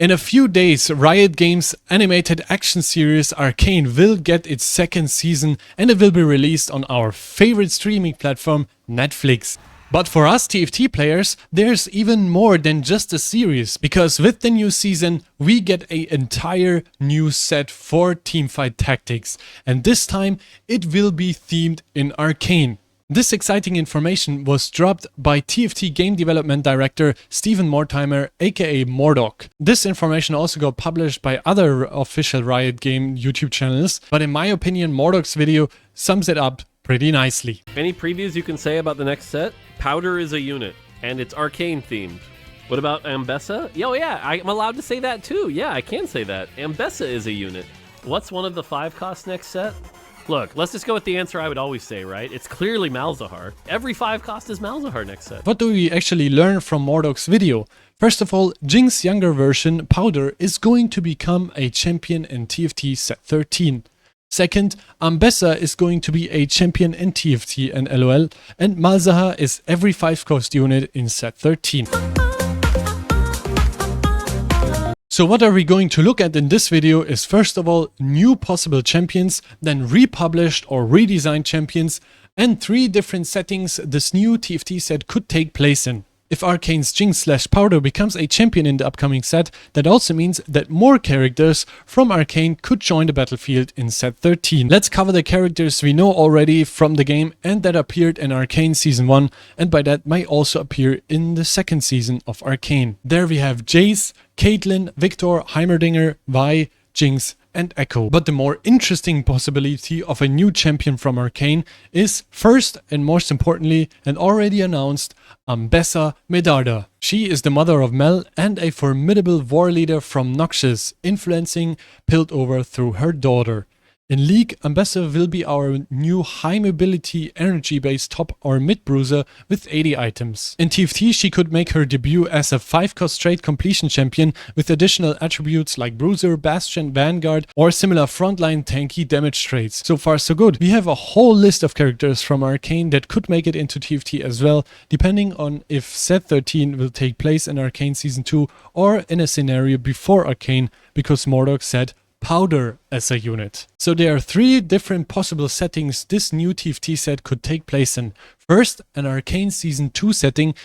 In a few days, Riot Games' animated action series Arcane will get its second season and it will be released on our favorite streaming platform, Netflix. But for us TFT players, there's even more than just a series, because with the new season, we get an entire new set for Teamfight Tactics, and this time it will be themed in Arcane. This exciting information was dropped by TFT Game Development Director Steven Mortimer, aka Mordok. This information also got published by other official Riot Game YouTube channels, but in my opinion, Mordok's video sums it up pretty nicely. Any previews you can say about the next set? Powder is a unit, and it's Arcane themed. What about Ambessa? Oh yeah, I'm allowed to say that too. Yeah, I can say that. Ambessa is a unit. What's one of the 5 cost next set? Look, let's just go with the answer I would always say, right? It's clearly Malzahar. Every 5 cost is Malzahar next set. What do we actually learn from Mordok's video? First of all, Jinx's younger version, Powder, is going to become a champion in TFT Set 13. Second, Ambessa is going to be a champion in TFT and LOL, and Malzahar is every 5 cost unit in Set 13. So what are we going to look at in this video is first of all new possible champions, then republished or redesigned champions, and 3 different settings this new TFT set could take place in. If Arcane's Jinx/Powder becomes a champion in the upcoming set, that also means that more characters from Arcane could join the battlefield in Set 13. Let's cover the characters we know already from the game and that appeared in Arcane Season 1, and by that might also appear in the second season of Arcane. There we have Jace, Caitlyn, Victor, Heimerdinger, Vi, Jinx, and Echo. But the more interesting possibility of a new champion from Arcane is first and most importantly, and already announced, Ambessa Medarda. She is the mother of Mel and a formidable war leader from Noxus, influencing Piltover through her daughter. In League, Ambessa will be our new high mobility energy based top or mid bruiser with 80 items. In TFT she could make her debut as a 5 cost straight completion champion with additional attributes like bruiser, bastion, vanguard or similar frontline tanky damage traits. So far so good. We have a whole list of characters from Arcane that could make it into TFT as well, depending on if Set 13 will take place in Arcane Season 2 or in a scenario before Arcane, because Mordok said Powder as a unit. So there are 3 different possible settings this new TFT set could take place in. First, an Arcane Season 2 setting,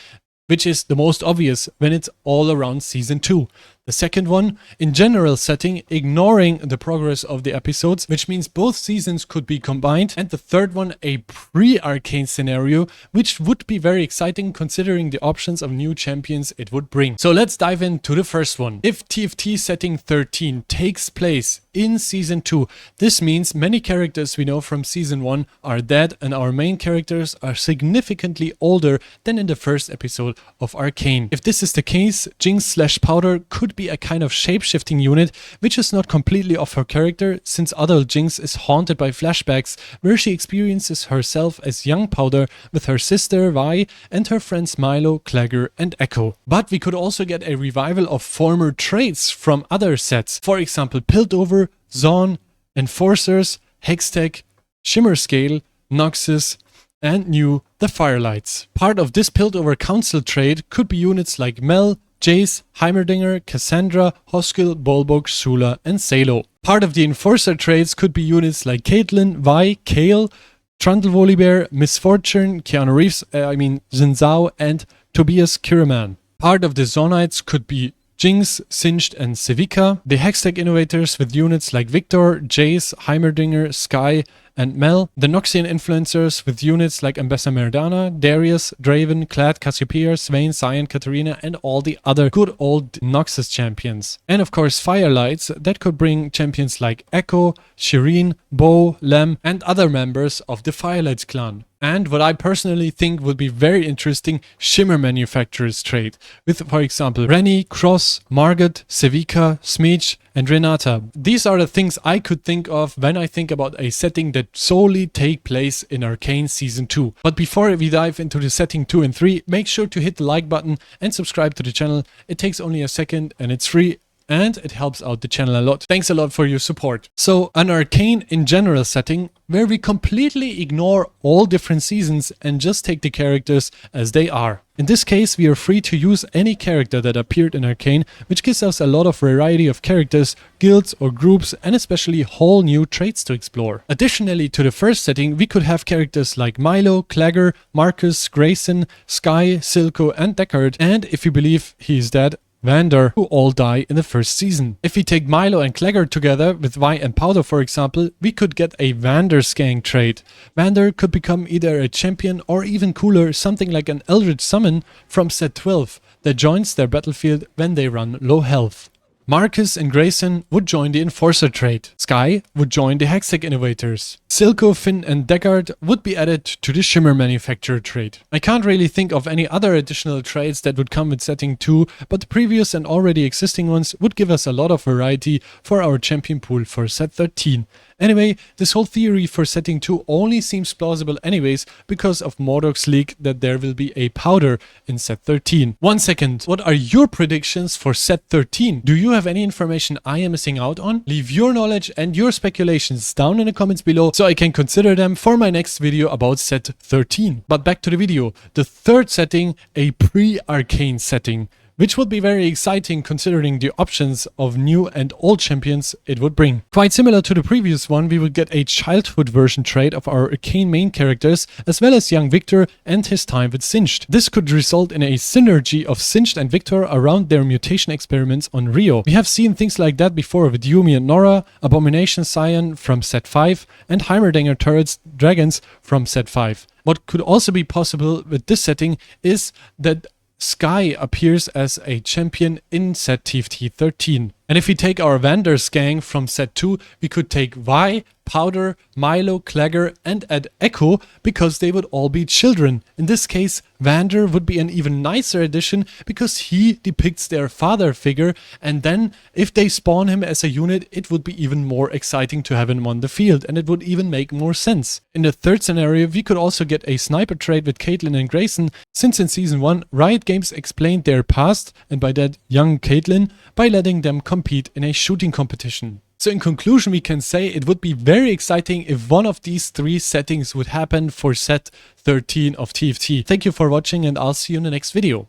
which is the most obvious when it's all around Season 2. The second one, in general setting, ignoring the progress of the episodes, which means both seasons could be combined. And the third one, a pre-Arcane scenario, which would be very exciting considering the options of new champions it would bring. So let's dive into the first one. If TFT setting 13 takes place in Season 2, this means many characters we know from Season 1 are dead and our main characters are significantly older than in the first episode of Arcane. If this is the case, Jinx/Powder could be a kind of shape-shifting unit, which is not completely off her character, since adult Jinx is haunted by flashbacks where she experiences herself as young Powder with her sister Vi and her friends Milo, Clagger and Echo. But we could also get a revival of former traits from other sets, for example Piltover, Zaun, Enforcers, Hextech, Shimmer Scale, Noxus, and new the Firelights. Part of this Piltover Council trait could be units like Mel, Jace, Heimerdinger, Cassandra, Hoskell, Bolbok, Shula, and Salo. Part of the Enforcer traits could be units like Caitlyn, Vi, Kale, Trundle Volibear, Misfortune, Keanu Reeves, Xin Zhao, and Tobias Kiraman. Part of the Zonites could be Jinx, Singed, and Civica. The Hextech Innovators with units like Victor, Jace, Heimerdinger, Sky, and Mel. The Noxian Influencers with units like Ambessa Medarda, Darius, Draven, Clad, Cassiopeia, Swain, Cyan, Katarina, and all the other good old Noxus champions. And of course Firelights that could bring champions like Echo, Shireen, Bo, Lem, and other members of the Firelights clan. And what I personally think would be very interesting, Shimmer Manufacturers trait, with for example Rennie, Cross, Margot, Civica, Smeech, and Renata. These are the things I could think of when I think about a setting that solely take place in Arcane Season 2. But before we dive into the setting 2 and 3, make sure to hit the like button and subscribe to the channel. It takes only a second and it's free. and it helps out the channel a lot. Thanks a lot for your support. So an Arcane in general setting where we completely ignore all different seasons and just take the characters as they are. In this case, we are free to use any character that appeared in Arcane, which gives us a lot of variety of characters, guilds or groups, and especially whole new traits to explore. Additionally to the first setting, we could have characters like Milo, Clagger, Marcus, Grayson, Sky, Silco, and Deckard, and if you believe he is dead, Vander, who all die in the first season. If we take Milo and Clagger together with Vi and Powder for example, we could get a Vander Skang trait. Vander could become either a champion or even cooler, something like an Eldritch Summon from set 12 that joins their battlefield when they run low health. Marcus and Grayson would join the Enforcer trait. Sky would join the Hextech Innovators. Silco, Finn and Deckard would be added to the Shimmer Manufacturer trait. I can't really think of any other additional traits that would come with setting 2, but the previous and already existing ones would give us a lot of variety for our champion pool for set 13. Anyway, this whole theory for setting 2 only seems plausible anyways because of Mordok's leak that there will be a Powder in set 13. 1 second, what are your predictions for set 13? Do you have any information I am missing out on? Leave your knowledge and your speculations down in the comments below so I can consider them for my next video about set 13. But back to the video. The third setting, a pre-Arcane setting, which would be very exciting considering the options of new and old champions it would bring. Quite similar to the previous one, we would get a childhood version trait of our Arcane main characters, as well as young Victor and his time with Singed. This could result in a synergy of Singed and Victor around their mutation experiments on Rio. We have seen things like that before with Yumi and Nora, Abomination Scion from set 5, and Heimerdinger Turrets Dragons from set 5. What could also be possible with this setting is that Sky appears as a champion in set TFT 13. And if we take our Vander Skang from set 2, we could take Vi, Powder, Milo, Clagger and add Echo because they would all be children. In this case, Vander would be an even nicer addition because he depicts their father figure, and then if they spawn him as a unit, it would be even more exciting to have him on the field and it would even make more sense. In the third scenario, we could also get a sniper trait with Caitlyn and Grayson, since in season 1, Riot Games explained their past, and by that young Caitlyn, by letting them compete in a shooting competition. So in conclusion, we can say it would be very exciting if one of these 3 settings would happen for set 13 of TFT. Thank you for watching and I'll see you in the next video.